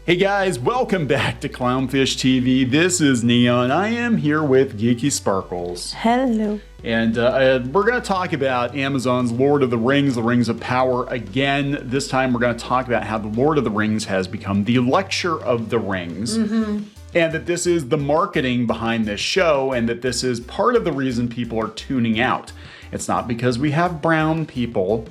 Hey guys, welcome back to Clownfish TV. This is Neon. I am here with Geeky Sparkles. Hello. And we're going to talk about Amazon's Lord of the Rings of Power again. This time we're going to talk about how the Lord of the Rings has become the lecture of the rings. And that this is the marketing behind this show, and that this is part of the reason people are tuning out. It's not because we have brown people.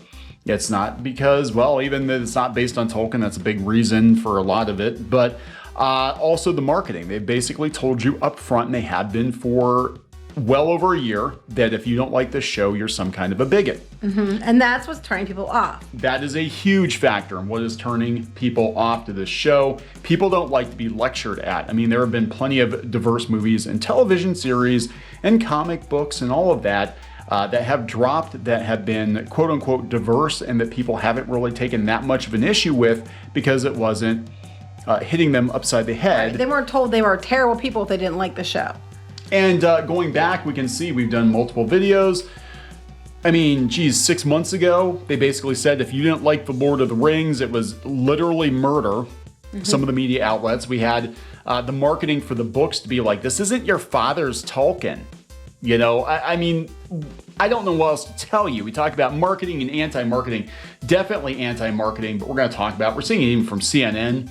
It's not because, well, even that it's not based on Tolkien, that's a big reason for a lot of it, but also the marketing. They basically told you up front, and they have been for well over a year, that if you don't like this show, you're some kind of a bigot. And that's what's turning people off. That is a huge factor in what is turning people off to this show. People don't like to be lectured at. I mean, there have been plenty of diverse movies and television series and comic books and all of that that have dropped, that have been quote unquote diverse, and that people haven't really taken that much of an issue with because it wasn't hitting them upside the head. Right. They weren't told they were terrible people if they didn't like the show. And going back, we can see we've done multiple videos. I mean, geez, 6 months ago, they basically said if you didn't like The Lord of the Rings, it was literally murder. Some of the media outlets. We had the marketing for the books to be like, this isn't your father's Tolkien. You know, I mean, I don't know what else to tell you. We talk about marketing and anti-marketing. Definitely anti-marketing, but we're going to talk about, we're seeing it even from CNN.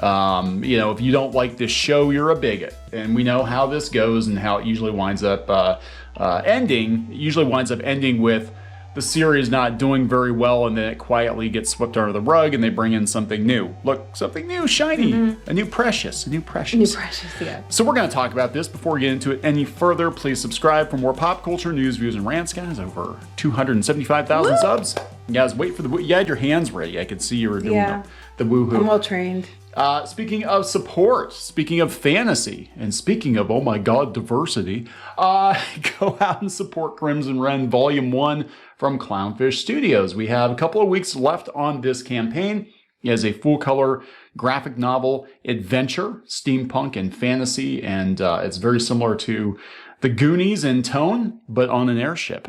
You know, if you don't like this show, you're a bigot. And we know how this goes and how it usually winds up ending. It usually winds up ending with the series not doing very well, and then it quietly gets swept under the rug and they bring in something new. Look, something new, shiny, a new precious. Yeah. So we're going to talk about this. Before we get into it any further, please subscribe for more pop culture news, views, and rants, guys. Over 275,000 subs. You guys, wait for the, you had your hands ready. I could see you were doing the woohoo. I'm well trained. Speaking of support, speaking of fantasy, and speaking of, oh my God, diversity, go out and support Crimson Wren Volume 1 from Clownfish Studios. We have a couple of weeks left on this campaign. It is a full-color graphic novel adventure, steampunk and fantasy, and it's very similar to The Goonies in tone, but on an airship.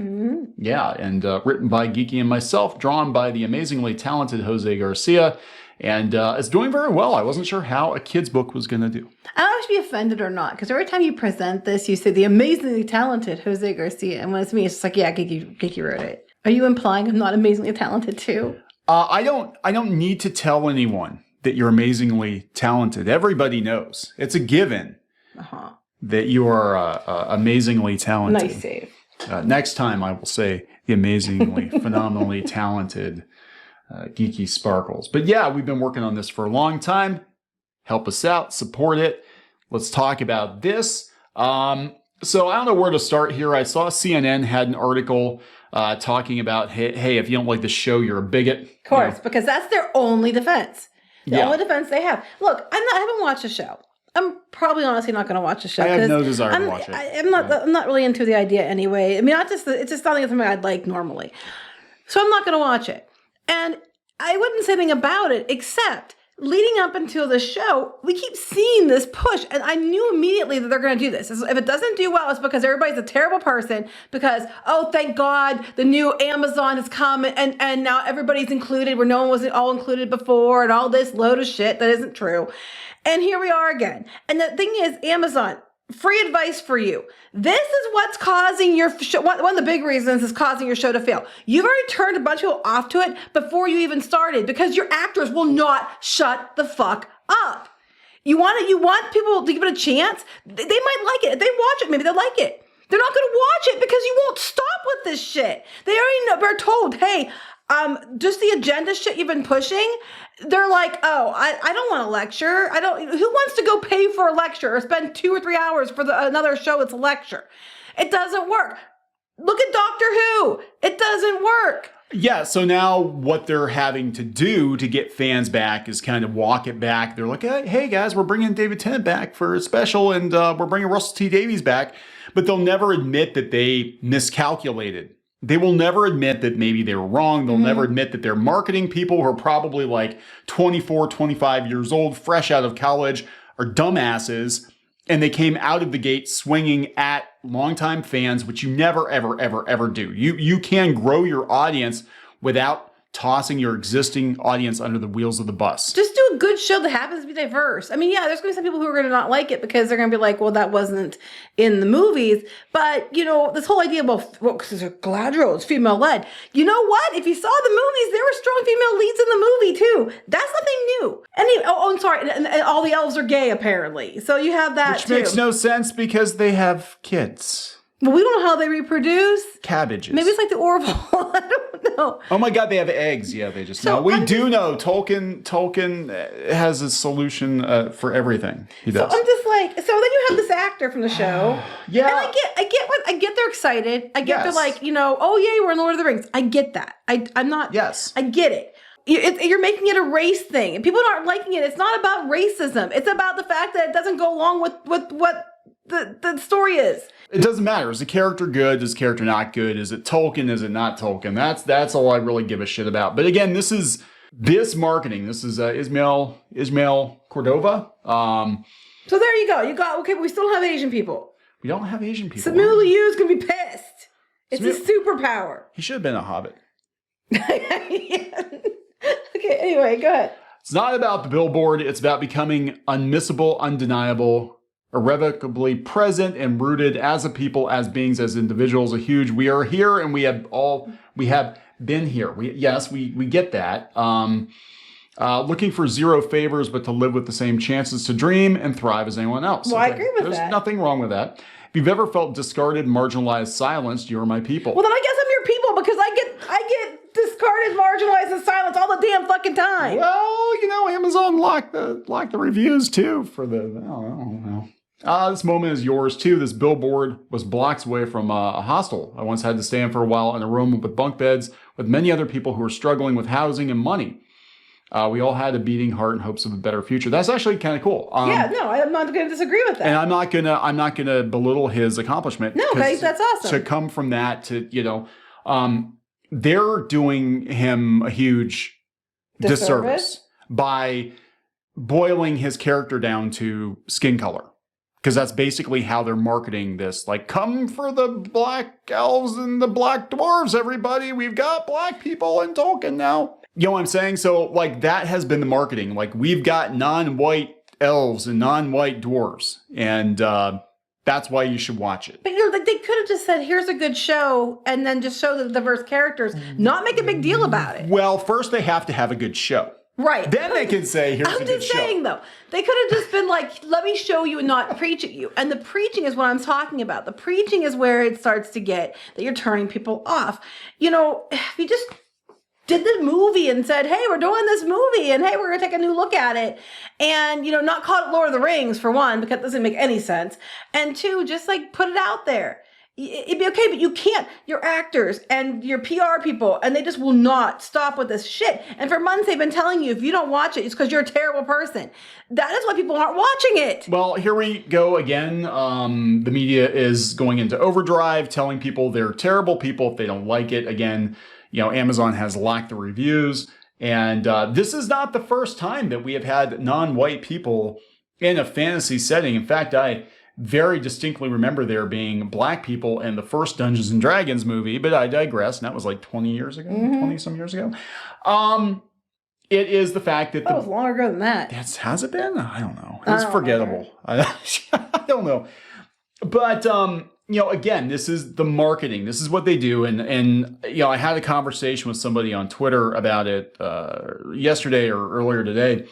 Yeah, and written by Geeky and myself, drawn by the amazingly talented Jose Garcia. And it's doing very well. I wasn't sure how a kid's book was going to do. I don't know if you should be offended or not, because every time you present this, you say the amazingly talented Jose Garcia. And when it's me, it's just like, yeah, Geeky wrote it. Are you implying I'm not amazingly talented too? I don't need to tell anyone that you're amazingly talented. Everybody knows. It's a given that you are amazingly talented. Nice save. Next time I will say the amazingly, phenomenally talented Geeky Sparkles. But yeah, we've been working on this for a long time. Help us out, support it. Let's talk about this. So I don't know where to start here. I saw CNN had an article talking about, hey, if you don't like the show, you're a bigot. Of course, because that's their only defense. The only defense they have. Look, I haven't watched the show. I'm probably honestly not going to watch the show. I have no desire to watch it. I'm not really into the idea anyway. I mean, it's just not something I'd like normally. So I'm not going to watch it. And I wouldn't say anything about it, except leading up until the show, we keep seeing this push. And I knew immediately that they're going to do this. If it doesn't do well, it's because everybody's a terrible person. Because, oh, thank God, the new Amazon has come and now everybody's included where no one was all included before, and all this load of shit that isn't true. And here we are again. And the thing is, Amazon, free advice for you. This is what's causing your show. One of the big reasons is causing your show to fail. You've already turned a bunch of people off to it before you even started, because your actors will not shut the fuck up. You want people to give it a chance. They might like it. If they watch it, maybe they'll like it. They're not going to watch it because you won't stop with this shit. They already know. They're told, hey, just the agenda shit you've been pushing. They're like, oh, I don't want a lecture. Who wants to go pay for a lecture or spend 2 or 3 hours for another show? It's a lecture. It doesn't work. Look at Doctor Who. It doesn't work. Yeah, so now what they're having to do to get fans back is kind of walk it back. They're like, hey guys, we're bringing David Tennant back for a special, and we're bringing Russell T Davies back. But they'll never admit that they miscalculated. They will never admit that maybe they were wrong. They'll never admit that their marketing people, who are probably like 24, 25 years old, fresh out of college, are dumbasses. And they came out of the gate swinging at longtime fans, which you never, ever, ever, ever do. You can grow your audience without tossing your existing audience under the wheels of the bus. Just do a good show that happens to be diverse. I mean, yeah, there's going to be some people who are going to not like it because they're going to be like, well, that wasn't in the movies. But, you know, this whole idea, well, because it's Galadriel, it's female-led. You know what? If you saw the movies, there were strong female leads in the movie, too. That's nothing new. I'm sorry. And all the elves are gay, apparently. So you have that, Which makes no sense because they have kids. Well, we don't know how they reproduce. Cabbages. Maybe it's like the Orville. I don't know. Oh my God, they have eggs. Yeah, they just know. We do know Tolkien has a solution for everything. He does. So I'm just like, so then you have this actor from the show. Yeah. And I get they're excited. I get they're like, you know, oh yay, we're in Lord of the Rings. I get that. I'm not. Yes. I get it. You're making it a race thing, and people aren't liking it. It's not about racism. It's about the fact that it doesn't go along with what the story is. It doesn't matter. Is the character good? Is the character not good? Is it Tolkien? Is it not Tolkien? That's all I really give a shit about. But again, this is marketing. This is Ismail Cordova. So there you go. Okay, but we still don't have Asian people. We don't have Asian people. Samuel Liu's gonna be pissed. It's a superpower. He should have been a hobbit. Okay, anyway, go ahead. It's not about the billboard. It's about becoming unmissable, undeniable, irrevocably present and rooted as a people, as beings, as individuals. We are here, and we have been here. We get that. Looking for zero favors, but to live with the same chances to dream and thrive as anyone else. Well, I agree with that. There's nothing wrong with that. If you've ever felt discarded, marginalized, silenced, you're my people. Well, then I guess I'm your people because I get discarded, marginalized, and silenced all the damn fucking time. Well, you know, Amazon locked the reviews too for the. I don't know. This moment is yours too. This billboard was blocks away from a hostel. I once had to stand for a while in a room with bunk beds with many other people who were struggling with housing and money. We all had a beating heart in hopes of a better future. That's actually kind of cool. Yeah, no, I'm not going to disagree with that. And I'm not gonna belittle his accomplishment. No, that's awesome. To come from that to, you know, they're doing him a huge disservice by boiling his character down to skin color. Because that's basically how they're marketing this. Like, come for the black elves and the black dwarves, everybody. We've got black people in Tolkien now. You know what I'm saying? So, like, that has been the marketing. Like, we've got non-white elves and non-white dwarves. And that's why you should watch it. But, you know, like, they could have just said, here's a good show, and then just show the diverse characters, not make a big deal about it. Well, first they have to have a good show. Right. Then they can say, here's a good show. I'm just saying, though, they could have just been like, let me show you and not preach at you. And the preaching is what I'm talking about. The preaching is where it starts to get that you're turning people off. You know, if you just did the movie and said, hey, we're doing this movie, and hey, we're going to take a new look at it. And, you know, not call it Lord of the Rings, for one, because it doesn't make any sense. And two, just like put it out there. It'd be okay, but you can't. Your actors and your PR people, and they just will not stop with this shit. And for months, they've been telling you, if you don't watch it, it's because you're a terrible person. That is why people aren't watching it. Well, here we go again. The media is going into overdrive, telling people they're terrible people if they don't like it. Again, you know, Amazon has locked the reviews. And this is not the first time that we have had non-white people in a fantasy setting. In fact, I very distinctly remember there being black people in the first Dungeons and Dragons movie, but I digress. And that was like 20 years ago, 20 some years ago. It is the fact that that was longer ago than that. Has it been? I don't know. It's forgettable. I don't know. But, you know, again, this is the marketing. This is what they do. And you know, I had a conversation with somebody on Twitter about it yesterday or earlier today.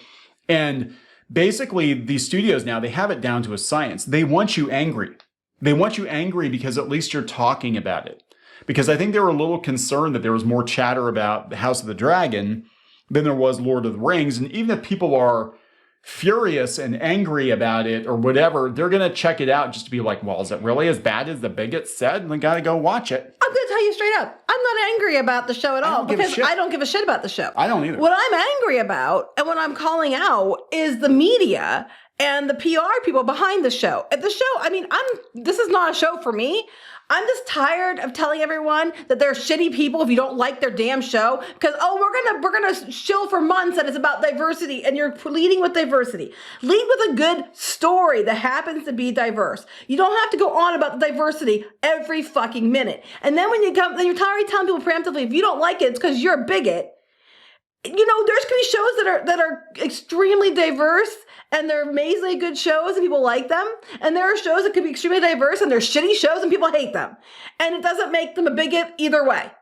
And basically, these studios now, they have it down to a science. They want you angry. They want you angry because at least you're talking about it. Because I think they were a little concerned that there was more chatter about the House of the Dragon than there was Lord of the Rings. And even if people are furious and angry about it or whatever, they're going to check it out just to be like, well, is it really as bad as the bigots said? And they got to go watch it. I'm going to tell you straight up. I'm not angry about the show at all because I don't give a shit about the show. I don't either. What I'm angry about and what I'm calling out is the media and the PR people behind the show. At the show, I mean, this is not a show for me. I'm just tired of telling everyone that they're shitty people if you don't like their damn show. Because, we're gonna shill for months that it's about diversity, and you're leading with diversity. Lead with a good story that happens to be diverse. You don't have to go on about the diversity every fucking minute. And then when you're already telling people preemptively, if you don't like it, it's because you're a bigot. there's going to be shows that are extremely diverse and they're amazingly good shows and people like them. And there are shows that could be extremely diverse and they're shitty shows and people hate them. And it doesn't make them a bigot either way.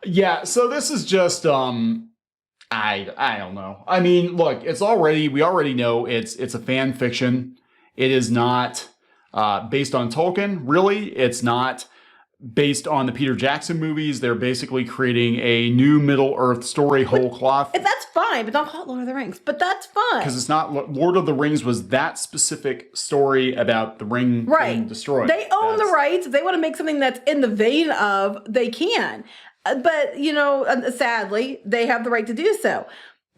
Yeah, so this is just I don't know. I mean, look, we already know it's a fan fiction. It is not based on Tolkien, really. It's not based on the Peter Jackson movies. They're basically creating a new Middle-earth story, whole cloth. That's fine, but don't call it Lord of the Rings. But that's fine. Because it's not, Lord of the Rings was that specific story about the ring being destroyed. They own the rights. If they want to make something that's in the vein of, they can. But, sadly, they have the right to do so.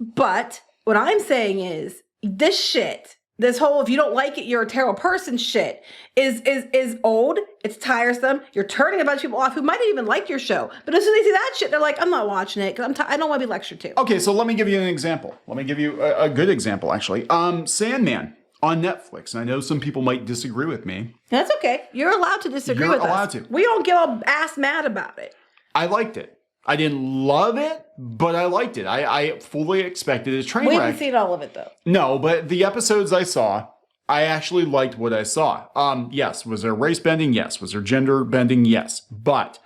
But what I'm saying is this shit, this whole if you don't like it, you're a terrible person shit is old. It's tiresome. You're turning a bunch of people off who might have even liked your show. But as soon as they see that shit, they're like, I'm not watching it because I don't want to be lectured to. Okay, so let me give you an example. Let me give you a good example, actually. Sandman on Netflix. And I know some people might disagree with me. That's okay. You're allowed to disagree with us. You're allowed to. We don't get all ass mad about it. I liked it. I didn't love it, but I liked it. I fully expected a train wreck. We haven't seen all of it, though. No, but the episodes I saw, I actually liked what I saw. Yes. Was there race bending? Yes. Was there gender bending? Yes. But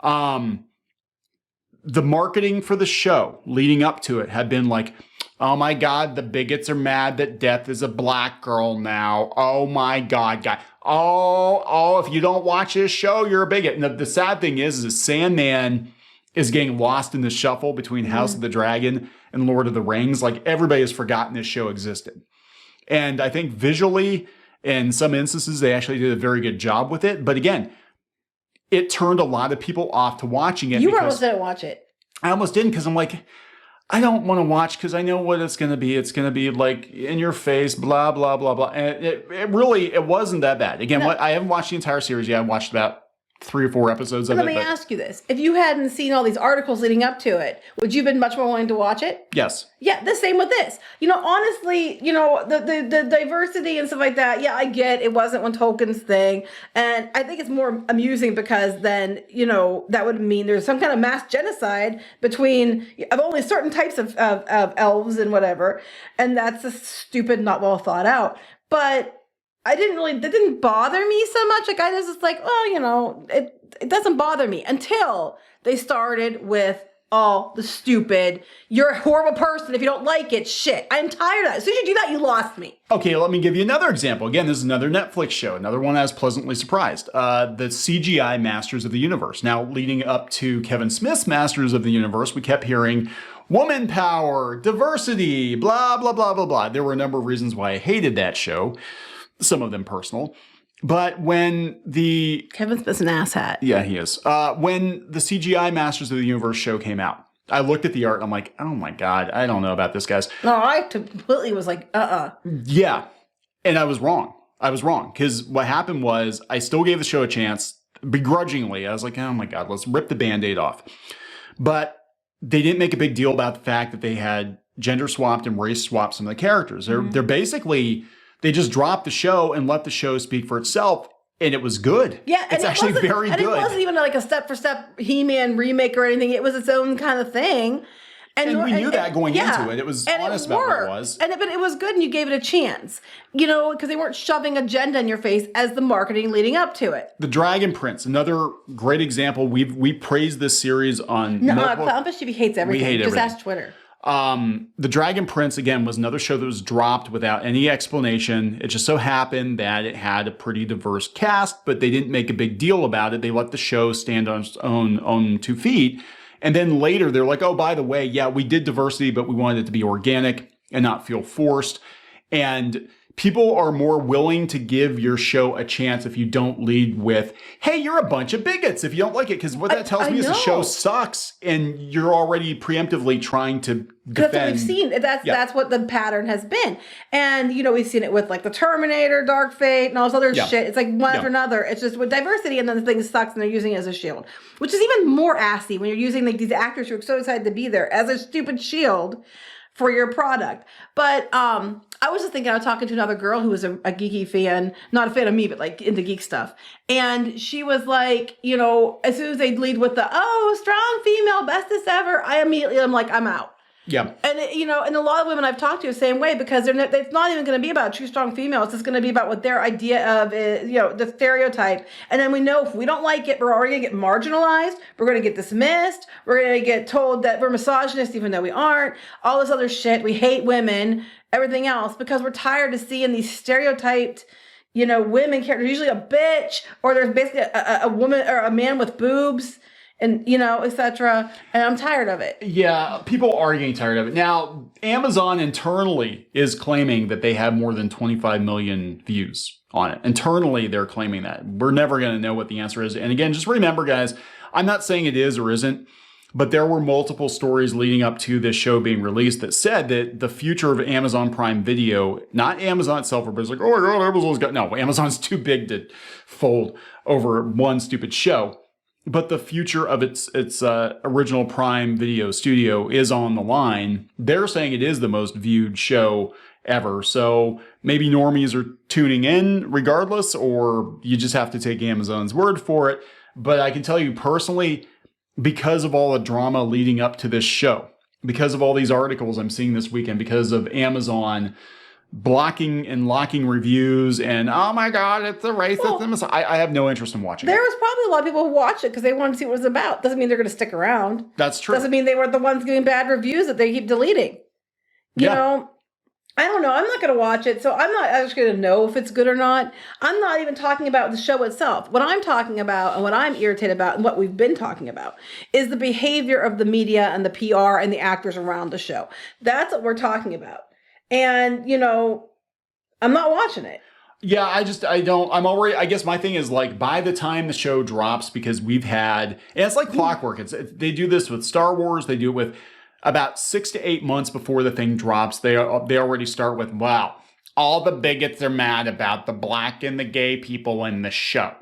the marketing for the show leading up to it had been like, oh my God, the bigots are mad that Death is a black girl now. Oh my God, guy. Oh, if you don't watch this show, you're a bigot. And the sad thing is Sandman is getting lost in the shuffle between House of the Dragon and Lord of the Rings. Like, everybody has forgotten this show existed. And I think visually, in some instances, they actually did a very good job with it. But again, it turned a lot of people off to watching it. You almost didn't watch it. I almost didn't because I'm like, I don't want to watch because I know what it's going to be. It's going to be like in your face, blah, blah, blah, blah. And it wasn't that bad. Again, I haven't watched the entire series yet. I watched about 3 or 4 episodes of it. Let me ask you this. If you hadn't seen all these articles leading up to it, would you have been much more willing to watch it? Yes. Yeah, the same with this. Honestly, the diversity and stuff like that, yeah, I get it wasn't one Tolkien's thing. And I think it's more amusing because then, that would mean there's some kind of mass genocide between of only certain types of elves and whatever. And that's just stupid, not well thought out. But that didn't bother me so much. Like, I was just like, it doesn't bother me until they started with all the stupid, you're a horrible person if you don't like it shit. I'm tired of that. As soon as you do that, you lost me. Okay, let me give you another example. Again, this is another Netflix show. Another one I was pleasantly surprised. The CGI Masters of the Universe. Now, leading up to Kevin Smith's Masters of the Universe, we kept hearing woman power, diversity, blah, blah, blah, blah, blah. There were a number of reasons why I hated that show. Some of them personal. But when Kevin Smith's an asshat. Yeah, he is. When the CGI Masters of the Universe show came out, I looked at the art and I'm like, oh my God, I don't know about this, guys. No, I completely was like, Yeah. And I was wrong. Because what happened was I still gave the show a chance, begrudgingly. I was like, oh my God, let's rip the Band-Aid off. But they didn't make a big deal about the fact that they had gender swapped and race swapped some of the characters. They're basically... They just dropped the show and let the show speak for itself, and it was good. Yeah, it's actually very good. And it wasn't even like a step-for-step He-Man remake or anything. It was its own kind of thing. And we knew that going into it. It was honest about what it was. But it was good, and you gave it a chance. Because they weren't shoving agenda in your face as the marketing leading up to it. The Dragon Prince, another great example. We praised this series on... Clownfish TV hates everything. We hate everything. Just ask Twitter. The Dragon Prince, again, was another show that was dropped without any explanation. It just so happened that it had a pretty diverse cast, but they didn't make a big deal about it. They let the show stand on its own 2 feet. And then later they're like, oh, by the way, yeah, we did diversity, but we wanted it to be organic and not feel forced. And people are more willing to give your show a chance if you don't lead with, hey, you're a bunch of bigots if you don't like it. Because what that tells me is the show sucks and you're already preemptively trying to defend. That's what we've seen. That's what the pattern has been. And, we've seen it with like the Terminator, Dark Fate, and all this other shit. It's like one after another. It's just with diversity and then the thing sucks and they're using it as a shield. Which is even more assy when you're using like these actors who are so excited to be there as a stupid shield for your product. But I was just thinking, I was talking to another girl who was a geeky fan, not a fan of me, but like into geek stuff. And she was like, you know, as soon as they lead with the, oh, strong female, bestest ever, I'm like, I'm out. Yeah. And, you know, and a lot of women I've talked to the same way, because it's not even going to be about true strong females. It's going to be about what their idea of is, you know, the stereotype. And then we know if we don't like it, we're already going to get marginalized. We're going to get dismissed. We're going to get told that we're misogynist, even though we aren't. All this other shit. We hate women, everything else, because we're tired of seeing these stereotyped, you know, women characters, usually a bitch, or there's basically a woman or a man with boobs. And, you know, etc. And I'm tired of it. Yeah, people are getting tired of it. Now, Amazon internally is claiming that they have more than 25 million views on it. Internally, they're claiming that. We're never going to know what the answer is. And again, just remember, guys, I'm not saying it is or isn't, but there were multiple stories leading up to this show being released that said that the future of Amazon Prime Video, not Amazon itself, everybody's like, oh my God, Amazon's got... No, Amazon's too big to fold over one stupid show. But the future of its original Prime Video studio is on the line. They're saying it is the most viewed show ever. So maybe normies are tuning in regardless, or you just have to take Amazon's word for it. But I can tell you personally, because of all the drama leading up to this show, because of all these articles I'm seeing this weekend, because of Amazon blocking and locking reviews, and oh my God, it's a racist. Well, I have no interest in watching there it. was probably a lot of people who watched it because they wanted to see what it was about. Doesn't mean they're going to stick around. That's true. Doesn't mean they were the ones giving bad reviews that they keep deleting. You know, I don't know. I'm not going to watch it, so I'm not actually going to know if it's good or not. I'm not even talking about the show itself. What I'm talking about and what I'm irritated about and what we've been talking about is the behavior of the media and the PR and the actors around the show. That's what we're talking about. And, you know, I'm not watching it. Yeah, I guess my thing is, like, by the time the show drops, because we've had, and it's like clockwork. They do this with Star Wars. They do it with about 6 to 8 months before the thing drops. They already start with, wow, all the bigots are mad about the black and the gay people in the show.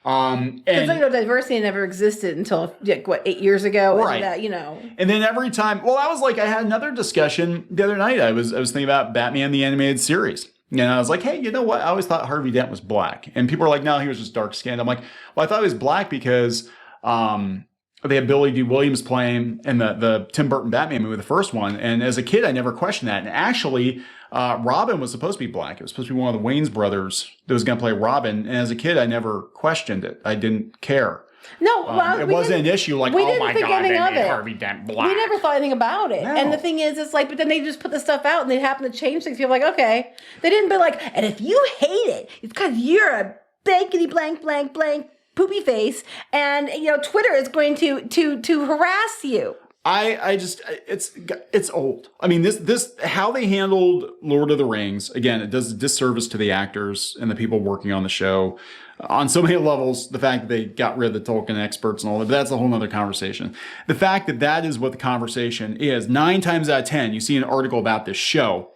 And diversity never existed until 8 years ago, right? And and then every time, I had another discussion the other night. I was thinking about Batman the Animated Series, and I was like, hey, you know what? I always thought Harvey Dent was black, and people are like, no, he was just dark skinned. I'm like, well, I thought he was black because they had Billy D. Williams playing in the Tim Burton Batman movie, the first one, and as a kid, I never questioned that. And actually, Robin was supposed to be black. It was supposed to be one of the Wayans brothers that was going to play Robin. And as a kid, I never questioned it. I didn't care. No, it wasn't an issue like, oh my God, they made Harvey Dent black. We never thought anything about it. No. And the thing is, it's like, but then they just put the stuff out and they happen to change things. You're like, okay. They didn't be like, and if you hate it, it's because you're a blankety blank, blank, blank, poopy face. And, Twitter is going to harass you. It's old. I mean, this how they handled Lord of the Rings, again, it does a disservice to the actors and the people working on the show on so many levels. The fact that they got rid of the Tolkien experts and all that, but that's a whole nother conversation. The fact that is what the conversation is, 9 times out of 10, you see an article about this show,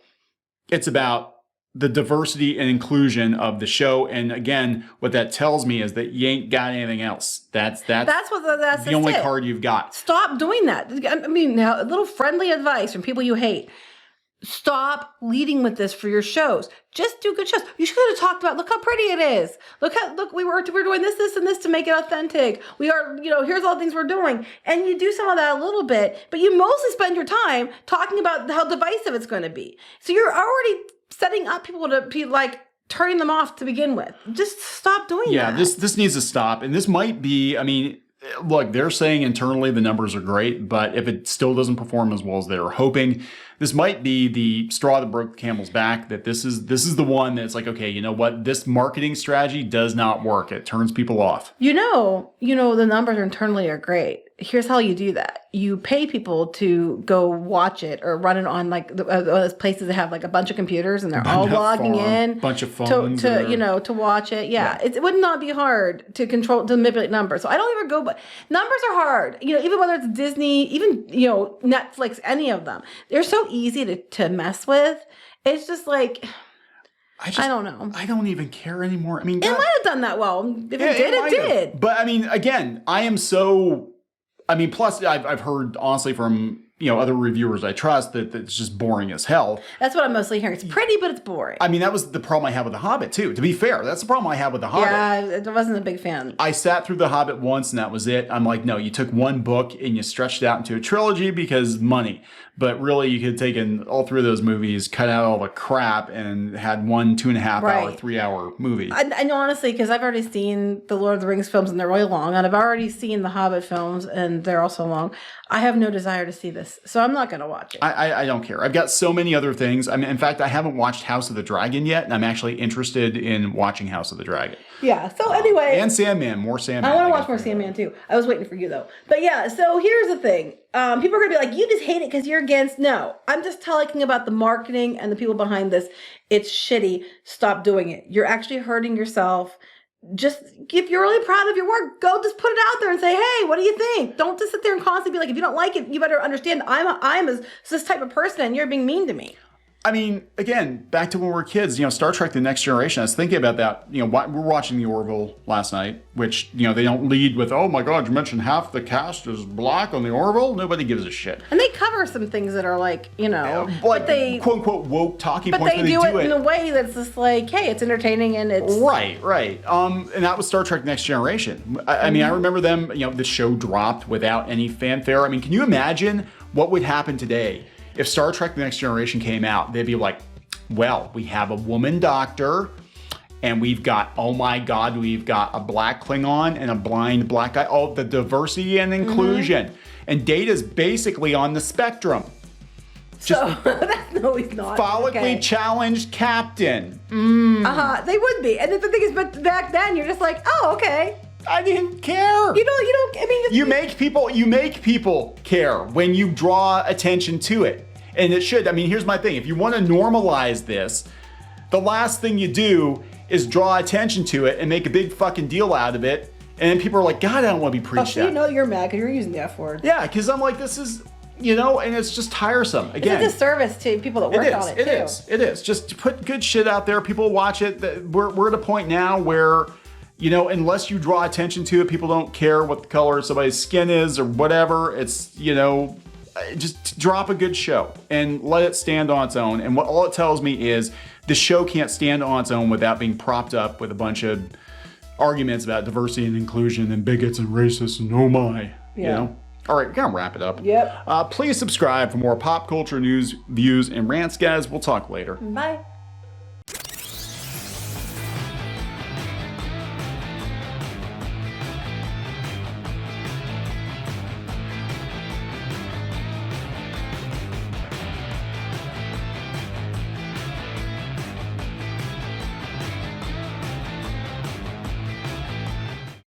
it's about the diversity and inclusion of the show. And again, what that tells me is that you ain't got anything else. That's the only card you've got. Stop doing that. I mean, now a little friendly advice from people you hate. Stop leading with this for your shows. Just do good shows. You should have talked about, look how pretty it is. Look, we're doing this, and this to make it authentic. We are, here's all the things we're doing. And you do some of that a little bit, but you mostly spend your time talking about how divisive it's going to be. So you're already setting up people to be like turning them off to begin with. Just stop doing that. Yeah, this needs to stop. And this might be, I mean, look, they're saying internally the numbers are great, but if it still doesn't perform as well as they were hoping, this might be the straw that broke the camel's back, that this is the one that's like, okay, you know what? This marketing strategy does not work. It turns people off. The numbers internally are great. Here's how you do that. You pay people to go watch it or run it on like those places that have like a bunch of computers and they're all logging in. Bunch of phones. To watch it. Yeah. It would not be hard to manipulate numbers. So I don't even go, but numbers are hard. Even whether it's Disney, even, Netflix, any of them. They're so easy to mess with. It's just like... I don't know. I don't even care anymore. I mean, it might have done that well. If it did, it did. But I mean, again, plus I've heard honestly from other reviewers I trust that it's just boring as hell. That's what I'm mostly hearing. It's pretty, but it's boring. I mean, that was the problem I had with The Hobbit, too. To be fair, that's the problem I had with The Hobbit. Yeah, I wasn't a big fan. I sat through The Hobbit once, and that was it. I'm like, no, you took one book and you stretched it out into a trilogy because money. But really, you could have taken all three of those movies, cut out all the crap, and had one 2.5 hour, 3 hour movie. I know, honestly, because I've already seen the Lord of the Rings films, and they're really long, and I've already seen the Hobbit films, and they're also long. I have no desire to see this, so I'm not going to watch it. I don't care. I've got so many other things. I mean, in fact, I haven't watched House of the Dragon yet, and I'm actually interested in watching House of the Dragon. Yeah, so anyway. And Sandman, more Sandman. I want to watch more Sandman, too. I was waiting for you, though. But yeah, so here's the thing. People are going to be like, you just hate it because you're against. No, I'm just talking about the marketing and the people behind this. It's shitty. Stop doing it. You're actually hurting yourself. Just, if you're really proud of your work, go just put it out there and say, hey, what do you think? Don't just sit there and constantly be like, if you don't like it, you better understand I'm this type of person and you're being mean to me. I mean, again, back to when we were kids, Star Trek The Next Generation, I was thinking about that. We're watching The Orville last night, which, they don't lead with, oh my God, you mentioned half the cast is black on The Orville. Nobody gives a shit. And they cover some things that are like, but they, quote unquote, woke talking but points. But they do it in a way that's just like, hey, it's entertaining and it's... Right. And that was Star Trek Next Generation. I mean, I remember them, the show dropped without any fanfare. I mean, can you imagine what would happen today? If Star Trek The Next Generation came out, they'd be like, well, we have a woman doctor, and we've got, oh my God, we've got a black Klingon and a blind black guy. Oh, the diversity and inclusion. And Data's basically on the spectrum. So, no, he's not. Follically challenged captain. They would be. And the thing is, but back then, you're just like, oh, okay. I didn't care. You don't, I mean... You make people care when you draw attention to it. And it should. I mean, here's my thing. If you want to normalize this, the last thing you do is draw attention to it and make a big fucking deal out of it. And then people are like, God, I don't want to be preached at. You're mad because you're using the F word. Yeah, because I'm like, this is... and it's just tiresome. Again, it's a disservice to people that work on it, too. It is. Just put good shit out there. People watch it. We're at a point now where... unless you draw attention to it, people don't care what the color of somebody's skin is or whatever. It's, just drop a good show and let it stand on its own. And all it tells me is the show can't stand on its own without being propped up with a bunch of arguments about diversity and inclusion and bigots and racists and oh my, All right, we're going to wrap it up. Yep. Please subscribe for more pop culture news, views, and rants, guys. We'll talk later. Bye.